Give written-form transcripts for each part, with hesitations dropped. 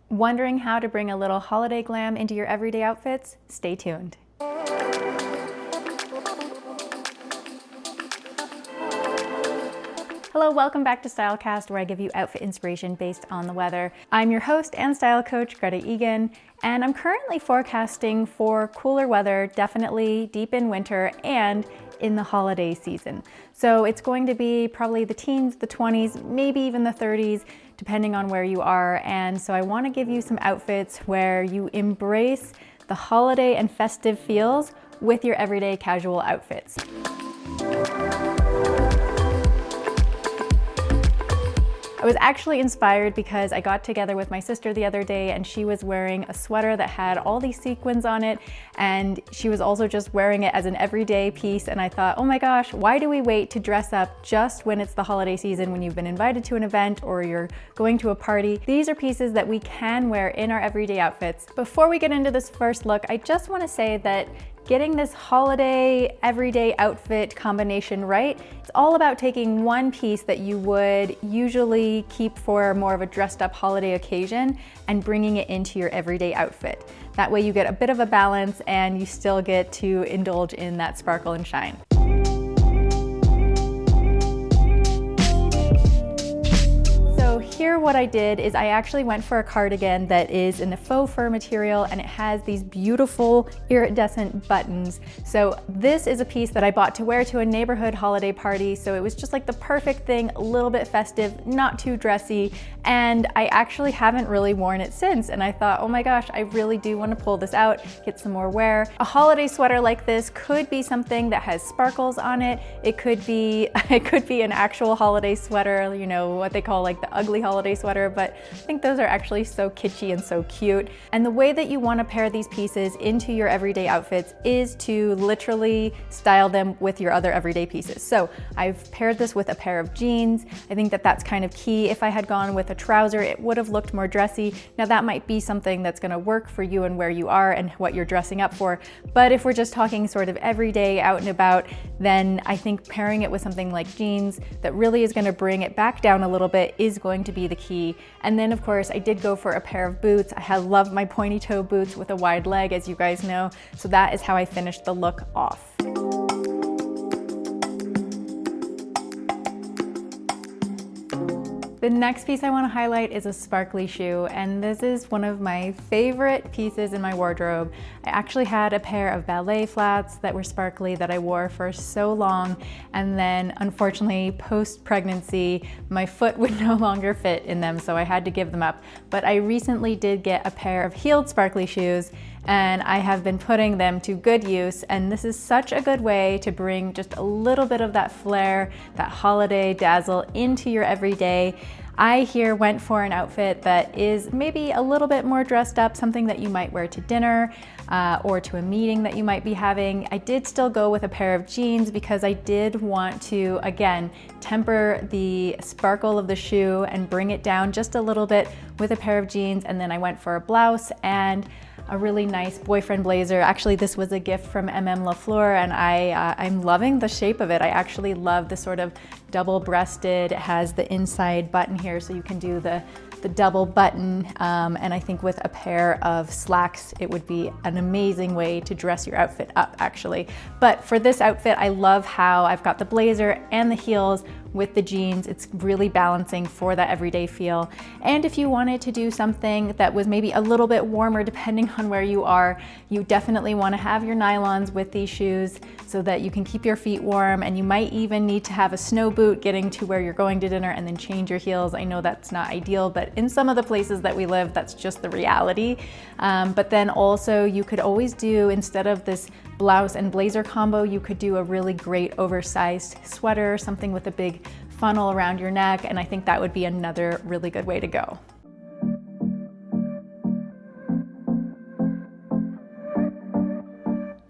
Wondering how to bring a little holiday glam into your everyday outfits? Stay tuned. Hello, welcome back to Stylecast, where I give you outfit inspiration based on the weather. I'm your host and style coach, Greta Eagan, and I'm currently forecasting for cooler weather, definitely deep in winter and in the holiday season. So it's going to be probably the teens, the 20s, maybe even the 30s, depending on where you are. And so I want to give you some outfits where you embrace the holiday and festive feels with your everyday casual outfits. I was actually inspired because I got together with my sister the other day and she was wearing a sweater that had all these sequins on it, and she was also just wearing it as an everyday piece, and I thought, oh my gosh, why do we wait to dress up just when it's the holiday season, when you've been invited to an event or you're going to a party? These are pieces that we can wear in our everyday outfits. Before we get into this first look, I just want to say that getting this holiday everyday outfit combination right, it's all about taking one piece that you would usually keep for more of a dressed up holiday occasion and bringing it into your everyday outfit. That way you get a bit of a balance and you still get to indulge in that sparkle and shine. So here what I did is I actually went for a cardigan that is in the faux fur material, and it has these beautiful iridescent buttons. So this is a piece that I bought to wear to a neighborhood holiday party. So it was just like the perfect thing, a little bit festive, not too dressy. And I actually haven't really worn it since. And I thought, oh my gosh, I really do want to pull this out, get some more wear. A holiday sweater like this could be something that has sparkles on it. It could be an actual holiday sweater, you know, what they call like the ugly holiday sweater, but I think those are actually so kitschy and so cute. And the way that you want to pair these pieces into your everyday outfits is to literally style them with your other everyday pieces. So I've paired this with a pair of jeans. I think that that's kind of key. If I had gone with a trouser, it would have looked more dressy. Now that might be something that's going to work for you and where you are and what you're dressing up for. But if we're just talking sort of everyday out and about, then I think pairing it with something like jeans that really is going to bring it back down a little bit is going to be the key. And then of course I did go for a pair of boots. I have loved my pointy toe boots with a wide leg, as you guys know. So that is how I finished the look off. The next piece I want to highlight is a sparkly shoe, and this is one of my favorite pieces in my wardrobe. I actually had a pair of ballet flats that were sparkly that I wore for so long, and then unfortunately post-pregnancy my foot would no longer fit in them, so I had to give them up. But I recently did get a pair of heeled sparkly shoes, and I have been putting them to good use, and this is such a good way to bring just a little bit of that flair, that holiday dazzle into your everyday. I here went for an outfit that is maybe a little bit more dressed up, something that you might wear to dinner or to a meeting that you might be having. I did still go with a pair of jeans because I did want to, again, temper the sparkle of the shoe and bring it down just a little bit with a pair of jeans. And then I went for a blouse and a really nice boyfriend blazer. Actually, this was a gift from LaFleur, and I'm loving the shape of it. I actually love the sort of double-breasted. It has the inside button here, so you can do the double button, and I think with a pair of slacks, it would be an amazing way to dress your outfit up, actually. But for this outfit, I love how I've got the blazer and the heels with the jeans. It's really balancing for that everyday feel. And if you wanted to do something that was maybe a little bit warmer, depending on where you are, you definitely want to have your nylons with these shoes so that you can keep your feet warm, and you might even need to have a snow boot getting to where you're going to dinner and then change your heels. I know that's not ideal, but in some of the places that we live, that's just the reality. But then also you could always do, instead of this blouse and blazer combo, you could do a really great oversized sweater, something with a big funnel around your neck, and I think that would be another really good way to go.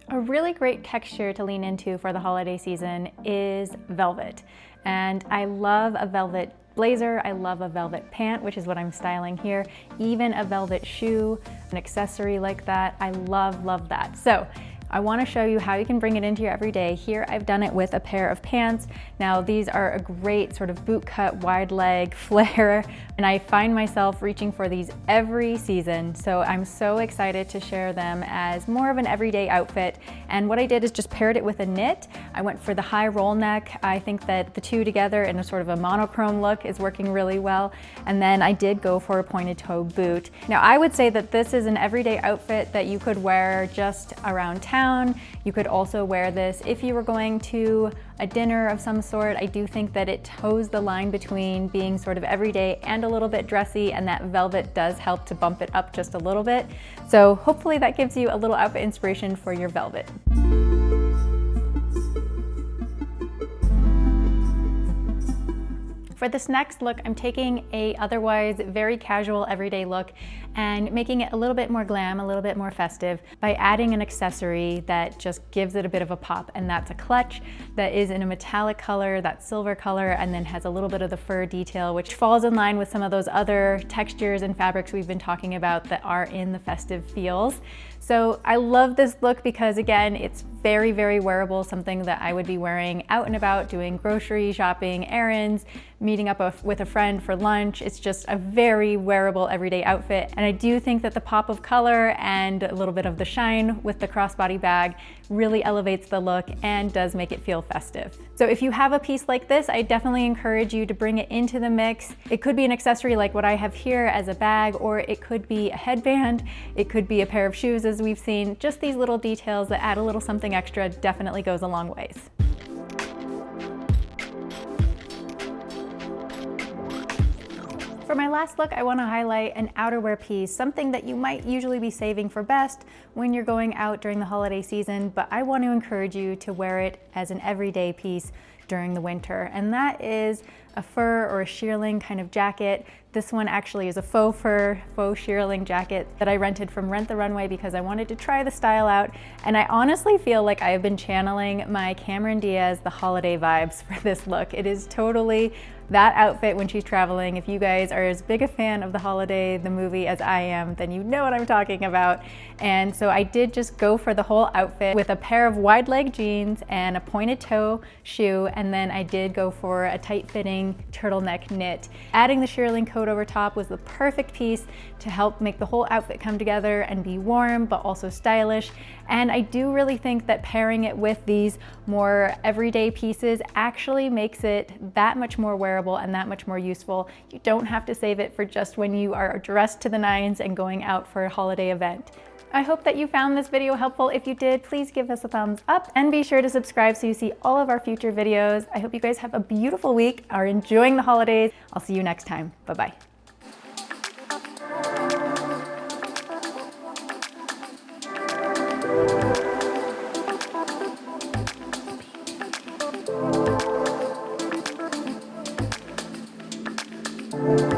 A really great texture to lean into for the holiday season is velvet. And I love a velvet blazer, I love a velvet pant, which is what I'm styling here, even a velvet shoe, an accessory like that. I love that. So I want to show you how you can bring it into your everyday. Here I've done it with a pair of pants. Now these are a great sort of boot cut, wide leg flare, and I find myself reaching for these every season. So I'm so excited to share them as more of an everyday outfit. And what I did is just paired it with a knit. I went for the high roll neck. I think that the two together in a sort of a monochrome look is working really well. And then I did go for a pointed toe boot. Now I would say that this is an everyday outfit that you could wear just around town. You could also wear this if you were going to a dinner of some sort. I do think that it toes the line between being sort of everyday and a little bit dressy, and that velvet does help to bump it up just a little bit. So hopefully that gives you a little outfit inspiration for your velvet. For this next look, I'm taking a otherwise very casual everyday look and making it a little bit more glam, a little bit more festive by adding an accessory that just gives it a bit of a pop, and that's a clutch that is in a metallic color, that silver color, and then has a little bit of the fur detail, which falls in line with some of those other textures and fabrics we've been talking about that are in the festive feels. So I love this look because, again, it's very, very wearable, something that I would be wearing out and about, doing grocery shopping, errands, meeting up with a friend for lunch. It's just a very wearable everyday outfit. And I do think that the pop of color and a little bit of the shine with the crossbody bag really elevates the look and does make it feel festive. So if you have a piece like this, I definitely encourage you to bring it into the mix. It could be an accessory like what I have here as a bag, or it could be a headband. It could be a pair of shoes, as we've seen. Just these little details that add a little something extra definitely goes a long ways. For my last look, I want to highlight an outerwear piece, something that you might usually be saving for best when you're going out during the holiday season, but I want to encourage you to wear it as an everyday piece during the winter, and that is a fur or a shearling kind of jacket. This one actually is a faux fur, faux shearling jacket that I rented from Rent the Runway because I wanted to try the style out, and I honestly feel like I have been channeling my Cameron Diaz the holiday vibes for this look. It is totally that outfit when she's traveling. If you guys are as big a fan of The Holiday, the movie, as I am, then you know what I'm talking about. And so I did just go for the whole outfit with a pair of wide leg jeans and a pointed toe shoe, and then I did go for a tight fitting turtleneck knit. Adding the shearling coat over top was the perfect piece to help make the whole outfit come together and be warm but also stylish. And I do really think that pairing it with these more everyday pieces actually makes it that much more wearable and that much more useful. You don't have to save it for just when you are dressed to the nines and going out for a holiday event. I hope that you found this video helpful. If you did, please give us a thumbs up and be sure to subscribe so you see all of our future videos. I hope you guys have a beautiful week, are enjoying the holidays. I'll see you next time. Bye-bye. Thank you.